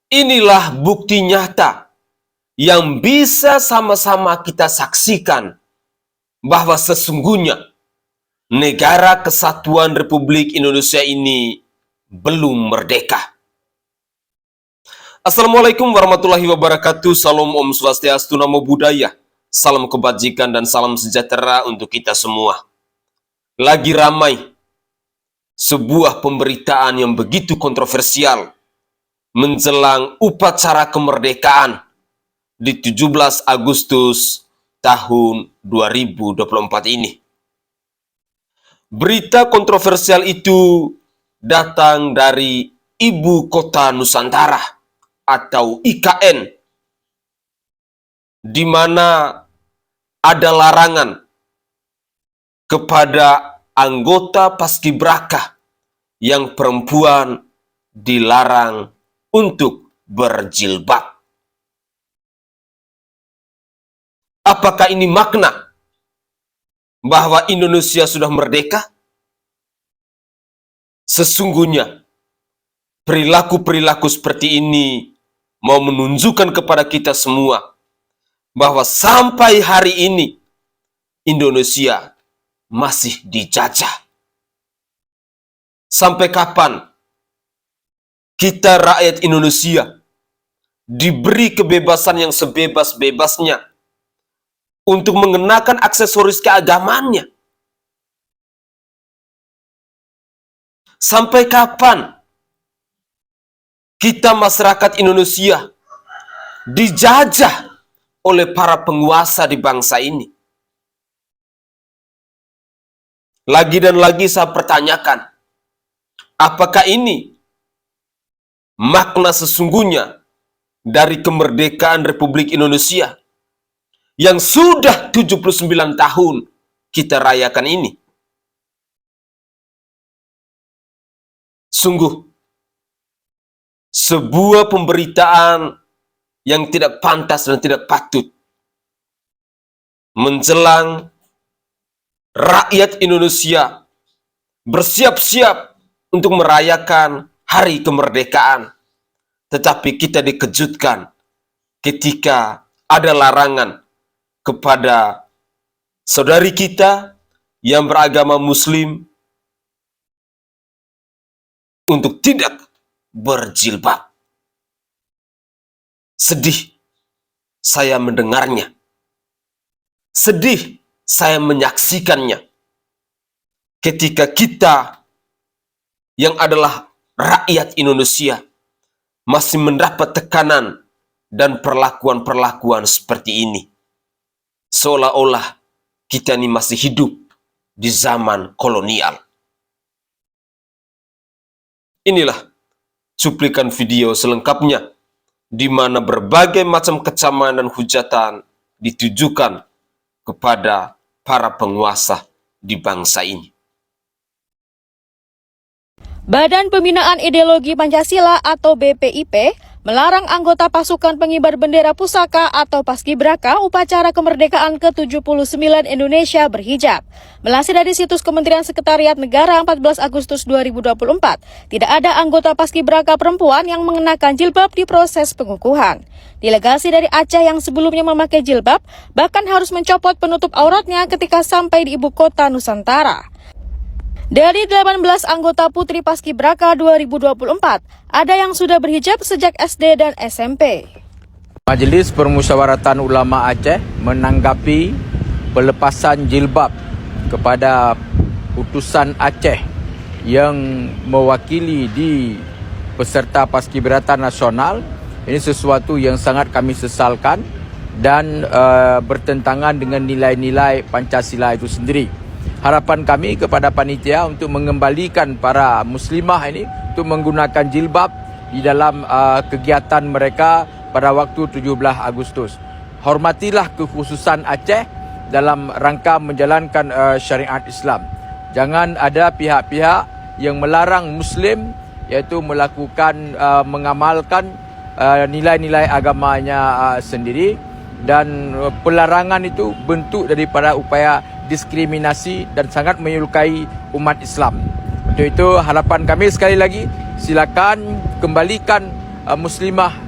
Inilah bukti nyata yang bisa sama-sama kita saksikan bahwa sesungguhnya negara kesatuan Republik Indonesia ini belum merdeka. Assalamualaikum warahmatullahi wabarakatuh. Salam Om Swastiastu, Namo Buddhaya. Salam kebajikan dan salam sejahtera untuk kita semua. Lagi ramai sebuah pemberitaan yang begitu kontroversial menjelang upacara kemerdekaan di 17 Agustus tahun 2024 ini. Berita kontroversial itu datang dari Ibu Kota Nusantara atau IKN, di mana ada larangan kepada anggota Paskibraka yang perempuan dilarang untuk berjilbab. Apakah ini makna bahwa Indonesia sudah merdeka? Sesungguhnya perilaku-perilaku seperti ini mau menunjukkan kepada kita semua bahwa sampai hari ini Indonesia masih dijajah. Sampai kapan kita rakyat Indonesia diberi kebebasan yang sebebas-bebasnya untuk mengenakan aksesoris keagamaannya? Sampai kapan kita masyarakat Indonesia dijajah oleh para penguasa di bangsa ini? Lagi dan lagi saya pertanyakan, apakah ini makna sesungguhnya dari kemerdekaan Republik Indonesia yang sudah 79 tahun kita rayakan ini? Sungguh sebuah pemberitaan yang tidak pantas dan tidak patut menjelang rakyat Indonesia bersiap-siap untuk merayakan hari kemerdekaan, tetapi kita dikejutkan ketika ada larangan kepada saudari kita yang beragama Muslim untuk tidak berjilbab. Sedih saya mendengarnya. Sedih saya menyaksikannya. Ketika kita yang adalah rakyat Indonesia masih mendapat tekanan dan perlakuan-perlakuan seperti ini. Seolah-olah kita ini masih hidup di zaman kolonial. Inilah cuplikan video selengkapnya di mana berbagai macam kecaman dan hujatan ditujukan kepada para penguasa di bangsa ini. Badan Pembinaan Ideologi Pancasila atau BPIP melarang anggota pasukan pengibar bendera pusaka atau Paskibraka upacara kemerdekaan ke-79 Indonesia berhijab. Melansir dari situs Kementerian Sekretariat Negara 14 Agustus 2024, tidak ada anggota Paskibraka perempuan yang mengenakan jilbab di proses pengukuhan. Delegasi dari Aceh yang sebelumnya memakai jilbab bahkan harus mencopot penutup auratnya ketika sampai di ibu kota Nusantara. Dari 18 anggota Putri Paskibraka 2024, ada yang sudah berhijab sejak SD dan SMP. Majelis Permusyawaratan Ulama Aceh menanggapi pelepasan jilbab kepada utusan Aceh yang mewakili di peserta Paskibraka Nasional. Ini sesuatu yang sangat kami sesalkan dan bertentangan dengan nilai-nilai Pancasila itu sendiri. Harapan kami kepada panitia untuk mengembalikan para muslimah ini untuk menggunakan jilbab di dalam kegiatan mereka pada waktu 17 Agustus. Hormatilah kekhususan Aceh dalam rangka menjalankan syariat Islam. Jangan ada pihak-pihak yang melarang Muslim iaitu melakukan mengamalkan nilai-nilai agamanya sendiri, dan pelarangan itu bentuk daripada upaya diskriminasi dan sangat menyukai umat Islam. Untuk itu harapan kami sekali lagi, silakan kembalikan muslimah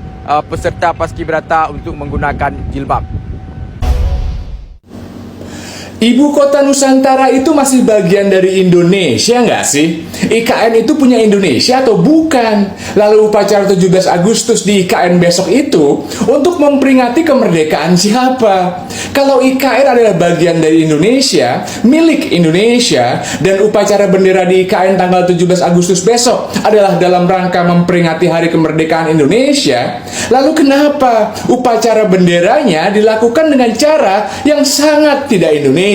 peserta paskibraka untuk menggunakan jilbab. Ibu kota Nusantara itu masih bagian dari Indonesia nggak sih? IKN itu punya Indonesia atau bukan? Lalu upacara 17 Agustus di IKN besok itu untuk memperingati kemerdekaan siapa? Kalau IKN adalah bagian dari Indonesia, milik Indonesia, dan upacara bendera di IKN tanggal 17 Agustus besok adalah dalam rangka memperingati Hari Kemerdekaan Indonesia, lalu kenapa upacara benderanya dilakukan dengan cara yang sangat tidak Indonesia?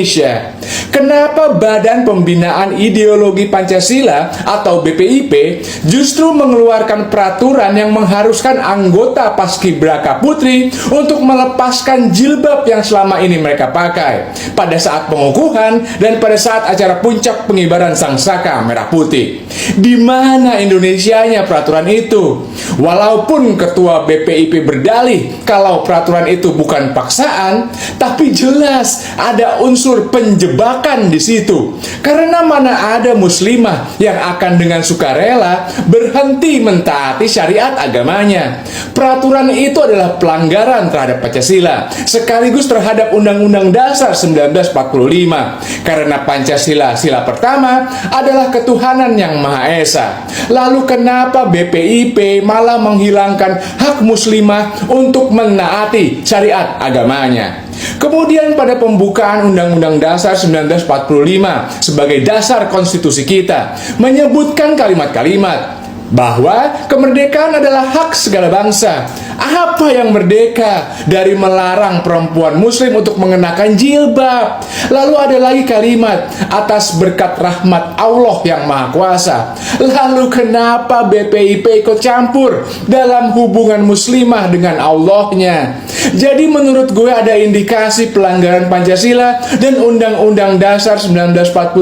Kenapa Badan Pembinaan Ideologi Pancasila atau BPIP justru mengeluarkan peraturan yang mengharuskan anggota Paskibraka Putri untuk melepaskan jilbab yang selama ini mereka pakai pada saat pengukuhan dan pada saat acara puncak pengibaran Sangsaka Merah Putih? Di mana Indonesianya peraturan itu? Walaupun Ketua BPIP berdalih kalau peraturan itu bukan paksaan, tapi jelas ada unsur penjebakan di situ. Karena mana ada muslimah yang akan dengan sukarela berhenti mentaati syariat agamanya. Peraturan itu adalah pelanggaran terhadap Pancasila sekaligus terhadap Undang-Undang Dasar 1945. Karena Pancasila sila pertama adalah ketuhanan yang Maha Esa. Lalu kenapa BPIP malah menghilangkan hak muslimah untuk menaati syariat agamanya? Kemudian pada pembukaan Undang-Undang Dasar 1945 sebagai dasar konstitusi kita menyebutkan kalimat-kalimat bahwa kemerdekaan adalah hak segala bangsa. Apa yang merdeka dari melarang perempuan muslim untuk mengenakan jilbab? Lalu ada lagi kalimat atas berkat rahmat Allah yang Maha Kuasa. Lalu kenapa BPIP ikut campur dalam hubungan muslimah dengan Allahnya? Jadi menurut gue ada indikasi pelanggaran Pancasila dan Undang-Undang Dasar 1945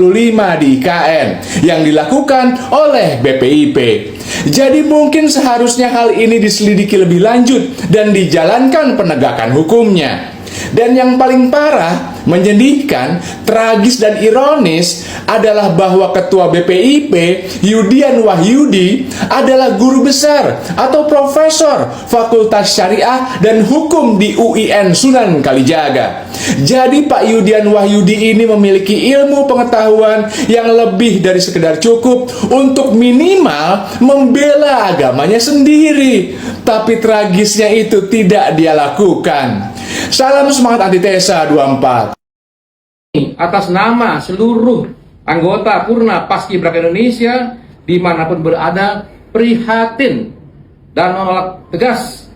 di IKN yang dilakukan oleh BPIP. Jadi mungkin seharusnya hal ini diselidiki lebih lanjut dan dijalankan penegakan hukumnya. Dan yang paling parah, menyedihkan, tragis dan ironis adalah bahwa Ketua BPIP Yudian Wahyudi adalah guru besar atau profesor Fakultas Syariah dan Hukum di UIN Sunan Kalijaga. Jadi Pak Yudian Wahyudi ini memiliki ilmu pengetahuan yang lebih dari sekedar cukup untuk minimal membela agamanya sendiri. Tapi tragisnya itu tidak dia lakukan. Salam semangat antitesa 24. Atas nama seluruh anggota Purna Paskibraka Indonesia dimanapun berada, prihatin dan menolak tegas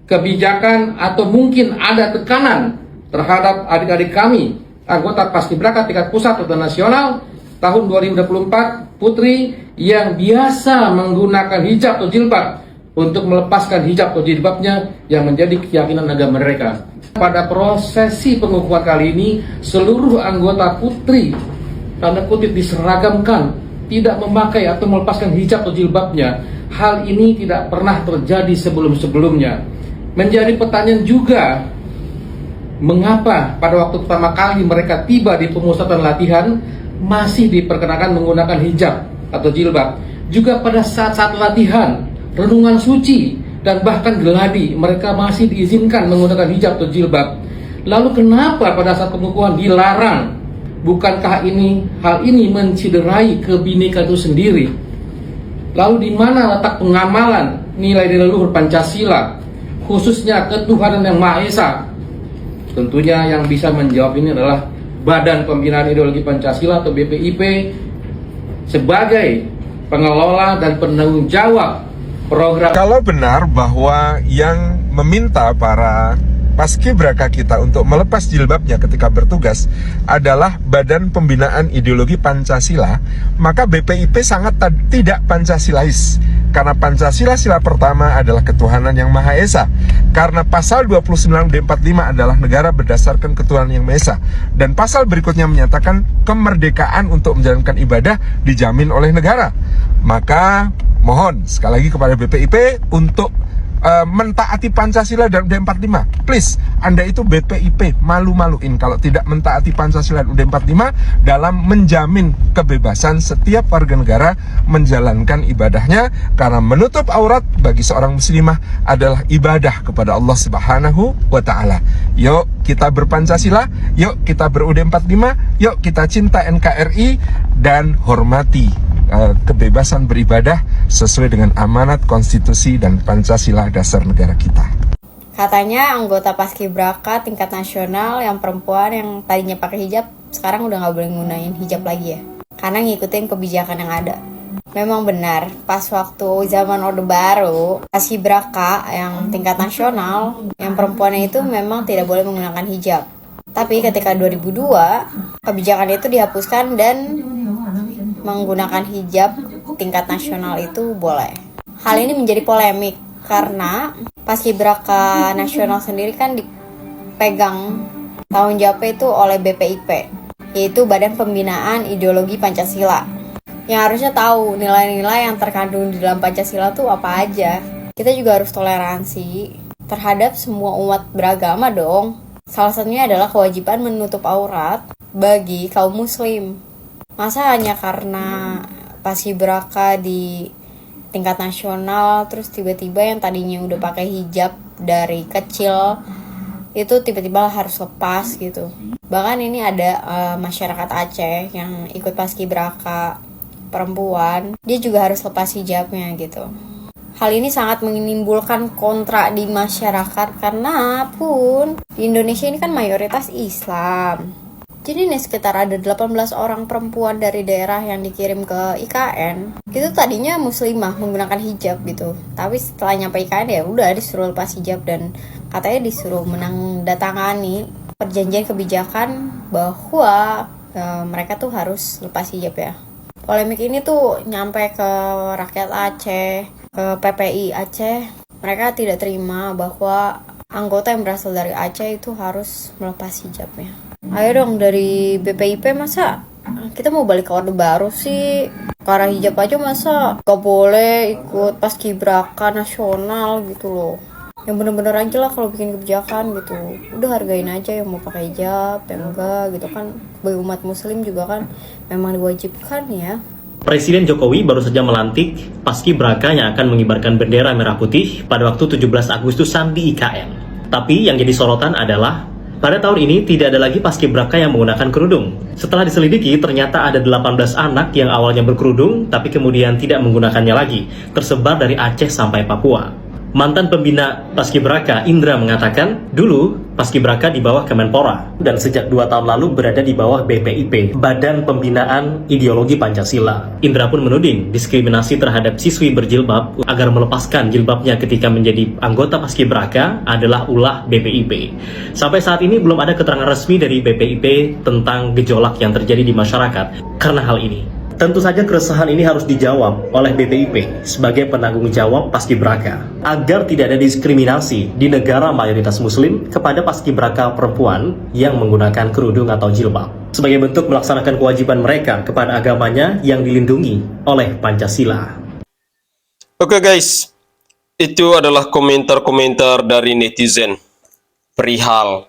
kebijakan atau mungkin ada tekanan terhadap adik-adik kami anggota Paskibraka tingkat pusat atau nasional tahun 2024 putri yang biasa menggunakan hijab atau jilbab untuk melepaskan hijab atau jilbabnya yang menjadi keyakinan agama mereka. Pada prosesi pengukuhan kali ini, seluruh anggota putri tanda kutip diseragamkan, tidak memakai atau melepaskan hijab atau jilbabnya. Hal ini tidak pernah terjadi sebelum-sebelumnya. Menjadi pertanyaan juga, mengapa pada waktu pertama kali mereka tiba di pemusatan latihan masih diperkenakan menggunakan hijab atau jilbab. Juga pada saat-saat latihan, renungan suci, dan bahkan geladi, mereka masih diizinkan menggunakan hijab atau jilbab. Lalu kenapa pada saat pengukuhan dilarang? Bukankah hal ini menciderai kebinekaan itu sendiri? Lalu di mana letak pengamalan nilai-nilai luhur Pancasila, khususnya ketuhanan yang Maha Esa? Tentunya yang bisa menjawab ini adalah Badan Pembinaan Ideologi Pancasila atau BPIP sebagai pengelola dan penanggung jawab program. Kalau benar bahwa yang meminta para paskibraka kita untuk melepas jilbabnya ketika bertugas adalah Badan Pembinaan Ideologi Pancasila, maka BPIP sangat tidak Pancasilais. Karena Pancasila sila pertama adalah ketuhanan yang Maha Esa. Karena pasal 29 D45 adalah negara berdasarkan ketuhanan yang Maha Esa. Dan pasal berikutnya menyatakan kemerdekaan untuk menjalankan ibadah dijamin oleh negara. Maka mohon sekali lagi kepada BPIP untuk mentaati Pancasila dan UUD 45. Please, Anda itu BPIP, malu-maluin kalau tidak mentaati Pancasila dan UUD 45 dalam menjamin kebebasan setiap warga negara menjalankan ibadahnya, karena menutup aurat bagi seorang muslimah adalah ibadah kepada Allah Subhanahu wa Ta'ala. Yuk kita berpancasila, yuk kita ber-UUD 45, yuk kita cinta NKRI dan hormati kebebasan beribadah sesuai dengan amanat konstitusi dan Pancasila dasar negara kita. Katanya anggota Paskibraka tingkat nasional yang perempuan yang tadinya pakai hijab sekarang udah nggak boleh nggunain hijab lagi ya, karena ngikutin kebijakan yang ada. Memang benar, pas waktu zaman Orde Baru, Paskibraka yang tingkat nasional yang perempuannya itu memang tidak boleh menggunakan hijab. Tapi ketika 2002, kebijakan itu dihapuskan dan menggunakan hijab tingkat nasional itu boleh. Hal ini menjadi polemik karena Paskibraka nasional sendiri kan dipegang tanggung jawabnya itu oleh BPIP, yaitu Badan Pembinaan Ideologi Pancasila, yang harusnya tahu nilai-nilai yang terkandung di dalam Pancasila tuh apa aja. Kita juga harus toleransi terhadap semua umat beragama dong. Salah satunya adalah kewajiban menutup aurat bagi kaum muslim. Masa hanya karena Paskibraka di tingkat nasional terus tiba-tiba yang tadinya udah pakai hijab dari kecil itu tiba-tiba harus lepas gitu. Bahkan ini ada masyarakat Aceh yang ikut Paskibraka perempuan, dia juga harus lepas hijabnya gitu. Hal ini sangat menimbulkan kontra di masyarakat karena pun di Indonesia ini kan mayoritas Islam. Jadi nih sekitar ada 18 orang perempuan dari daerah yang dikirim ke IKN. Itu tadinya muslimah menggunakan hijab gitu. Tapi setelah nyampe IKN ya udah disuruh lepas hijab dan katanya disuruh menandatangani perjanjian kebijakan bahwa mereka tuh harus lepas hijab ya. Polemik ini tuh nyampe ke rakyat Aceh, ke PPI Aceh. Mereka tidak terima bahwa anggota yang berasal dari Aceh itu harus melepas hijabnya. Ayo dong dari BPIP, masa kita mau balik ke Orde Baru sih? Ke arah hijab aja masa gak boleh ikut Paskibraka nasional gitu loh. Yang bener-bener aja lah kalau bikin kebijakan gitu. Udah hargain aja yang mau pakai hijab, yang enggak gitu kan. Sebagai umat muslim juga kan memang diwajibkan ya. Presiden Jokowi baru saja melantik Paskibraka yang akan mengibarkan bendera merah putih pada waktu 17 Agustusan di IKN. Tapi yang jadi sorotan adalah pada tahun ini tidak ada lagi Paskibraka yang menggunakan kerudung. Setelah diselidiki, ternyata ada 18 anak yang awalnya berkerudung, tapi kemudian tidak menggunakannya lagi, tersebar dari Aceh sampai Papua. Mantan pembina Paskibraka, Indra, mengatakan, dulu Paskibraka di bawah Kemenpora, dan sejak 2 tahun lalu berada di bawah BPIP, Badan Pembinaan Ideologi Pancasila. Indra pun menuding diskriminasi terhadap siswi berjilbab agar melepaskan jilbabnya ketika menjadi anggota Paskibraka adalah ulah BPIP. Sampai saat ini belum ada keterangan resmi dari BPIP tentang gejolak yang terjadi di masyarakat karena hal ini. Tentu saja keresahan ini harus dijawab oleh BPIP sebagai penanggung jawab Paskibraka agar tidak ada diskriminasi di negara mayoritas muslim kepada Paskibraka perempuan yang menggunakan kerudung atau jilbab sebagai bentuk melaksanakan kewajiban mereka kepada agamanya yang dilindungi oleh Pancasila. Oke guys, itu adalah komentar-komentar dari netizen perihal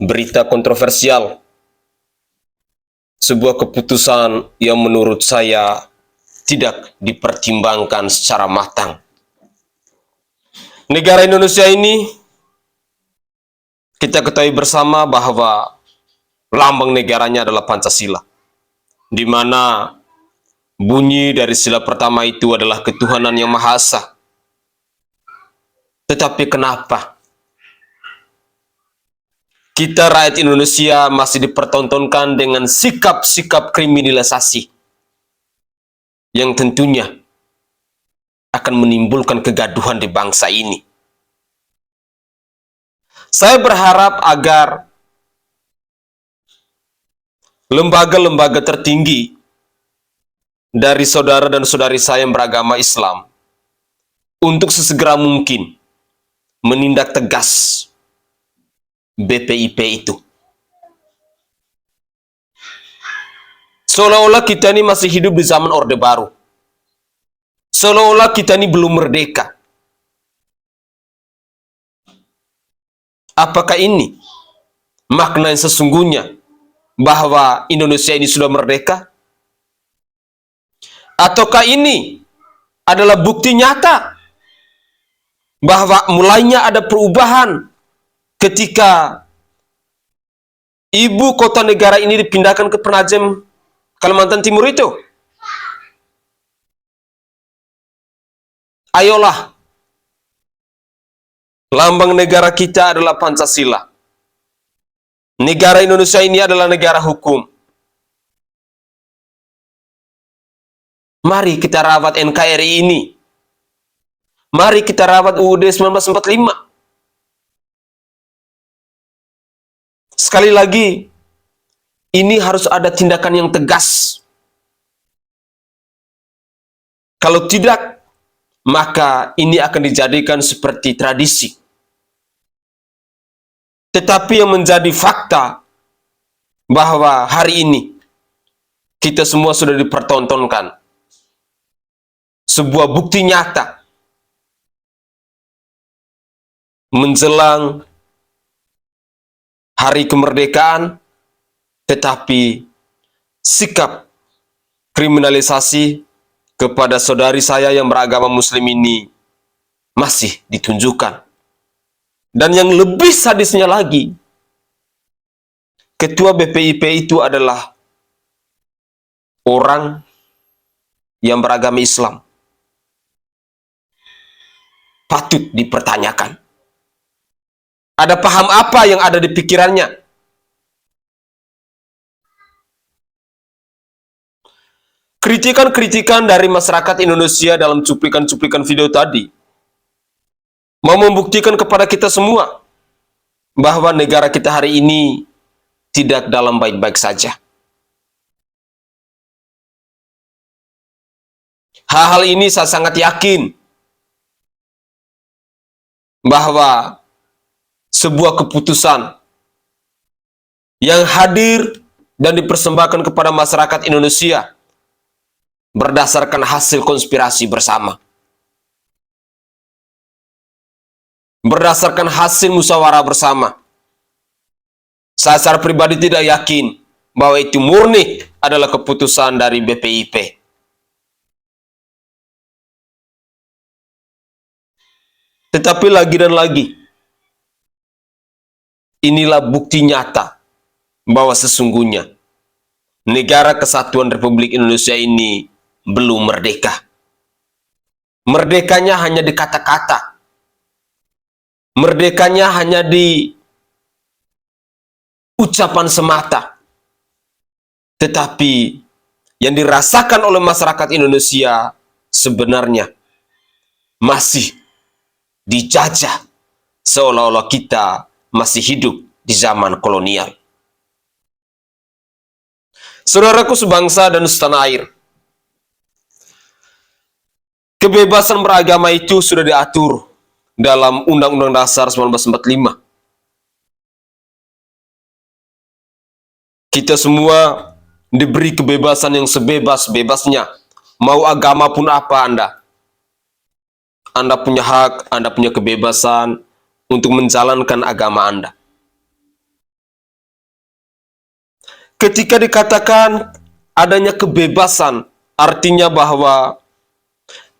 berita kontroversial. Sebuah keputusan yang menurut saya tidak dipertimbangkan secara matang. Negara Indonesia ini, kita ketahui bersama bahwa lambang negaranya adalah Pancasila, di mana bunyi dari sila pertama itu adalah ketuhanan yang Maha Esa. Tetapi kenapa kita rakyat Indonesia masih dipertontonkan dengan sikap-sikap kriminalisasi yang tentunya akan menimbulkan kegaduhan di bangsa ini? Saya berharap agar lembaga-lembaga tertinggi dari saudara dan saudari saya yang beragama Islam untuk sesegera mungkin menindak tegas BPIP itu. Seolah-olah kita ini masih hidup di zaman Orde Baru. Seolah-olah kita ini belum merdeka. Apakah ini makna yang sesungguhnya bahwa Indonesia ini sudah merdeka? Ataukah ini adalah bukti nyata bahwa mulainya ada perubahan ketika ibu kota negara ini dipindahkan ke Penajem, Kalimantan Timur itu? Ayolah, lambang negara kita adalah Pancasila. Negara Indonesia ini adalah negara hukum. Mari kita rawat NKRI ini. Mari kita rawat UUD 1945. Sekali lagi, ini harus ada tindakan yang tegas. Kalau tidak, maka ini akan dijadikan seperti tradisi. Tetapi yang menjadi fakta bahwa hari ini kita semua sudah dipertontonkan sebuah bukti nyata menjelang hari kemerdekaan, tetapi sikap kriminalisasi kepada saudari saya yang beragama Muslim ini masih ditunjukkan. Dan yang lebih sadisnya lagi, ketua BPIP itu adalah orang yang beragama Islam. Patut dipertanyakan. Ada paham apa yang ada di pikirannya? Kritikan-kritikan dari masyarakat Indonesia dalam cuplikan-cuplikan video tadi mau membuktikan kepada kita semua bahwa negara kita hari ini tidak dalam baik-baik saja. Hal-hal ini saya sangat yakin bahwa sebuah keputusan yang hadir dan dipersembahkan kepada masyarakat Indonesia berdasarkan hasil konspirasi bersama. Berdasarkan hasil musyawarah bersama. Saya secara pribadi tidak yakin bahwa itu murni adalah keputusan dari BPIP. Tetapi lagi dan lagi, inilah bukti nyata bahwa sesungguhnya negara kesatuan Republik Indonesia ini belum merdeka. Merdekanya hanya di kata-kata. Merdekanya hanya di ucapan semata. Tetapi yang dirasakan oleh masyarakat Indonesia sebenarnya masih dijajah, seolah-olah kita masih hidup di zaman kolonial. Saudaraku sebangsa dan setanah air, kebebasan beragama itu sudah diatur dalam Undang-Undang Dasar 1945. Kita semua diberi kebebasan yang sebebas-bebasnya, mau agama pun apa Anda. Anda punya hak, Anda punya kebebasan untuk menjalankan agama Anda. Ketika dikatakan adanya kebebasan, artinya bahwa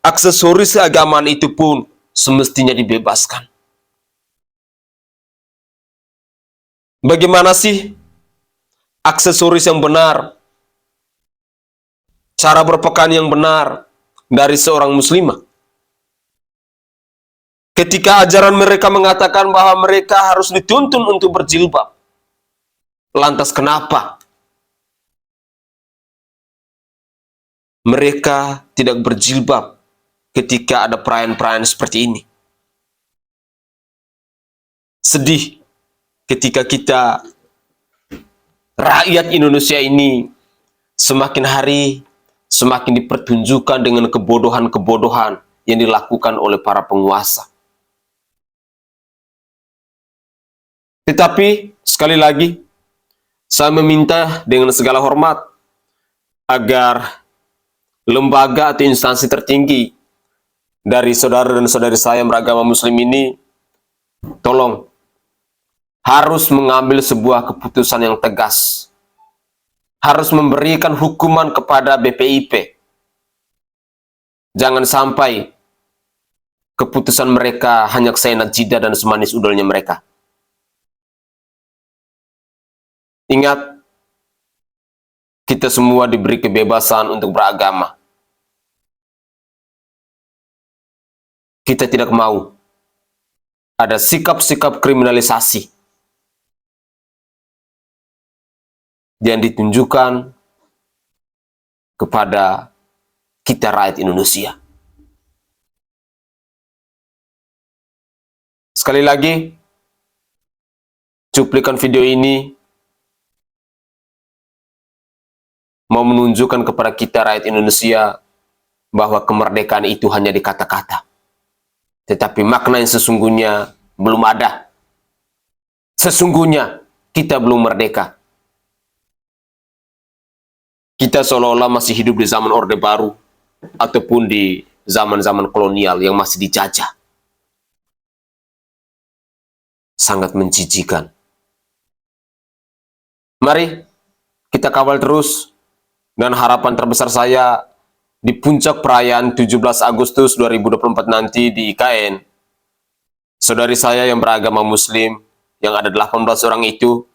aksesoris keagamaan itu pun semestinya dibebaskan. Bagaimana sih aksesoris yang benar, cara berpakaian yang benar dari seorang muslimah? Ketika ajaran mereka mengatakan bahwa mereka harus dituntun untuk berjilbab, lantas kenapa mereka tidak berjilbab ketika ada perayaan-perayaan seperti ini? Sedih ketika kita, rakyat Indonesia ini, semakin hari semakin dipertunjukkan dengan kebodohan-kebodohan yang dilakukan oleh para penguasa. Tetapi, sekali lagi, saya meminta dengan segala hormat agar lembaga atau instansi tertinggi dari saudara dan saudari saya yang beragama Muslim ini, tolong harus mengambil sebuah keputusan yang tegas, harus memberikan hukuman kepada BPIP. Jangan sampai keputusan mereka hanya seenak jidat dan semanis udolnya mereka. Ingat, kita semua diberi kebebasan untuk beragama. Kita tidak mau ada sikap-sikap kriminalisasi yang ditunjukkan kepada kita rakyat Indonesia. Sekali lagi, cuplikan video ini mau menunjukkan kepada kita rakyat Indonesia bahwa kemerdekaan itu hanya di kata-kata. Tetapi makna yang sesungguhnya belum ada. Sesungguhnya kita belum merdeka. Kita seolah-olah masih hidup di zaman Orde Baru ataupun di zaman-zaman kolonial yang masih dijajah. Sangat menjijikan. Mari kita kawal terus, dan harapan terbesar saya di puncak perayaan 17 Agustus 2024 nanti di IKN, saudari saya yang beragama Muslim yang ada 18 orang itu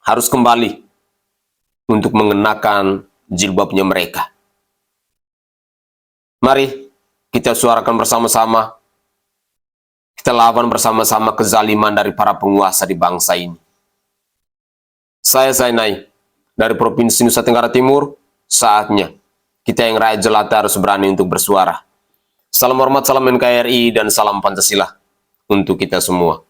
harus kembali untuk mengenakan jilbabnya mereka. Mari kita suarakan bersama-sama, kita lawan bersama-sama kezaliman dari para penguasa di bangsa ini. Saya Zainai dari Provinsi Nusa Tenggara Timur, saatnya kita yang rakyat jelata harus berani untuk bersuara. Salam hormat, salam NKRI, dan salam Pancasila untuk kita semua.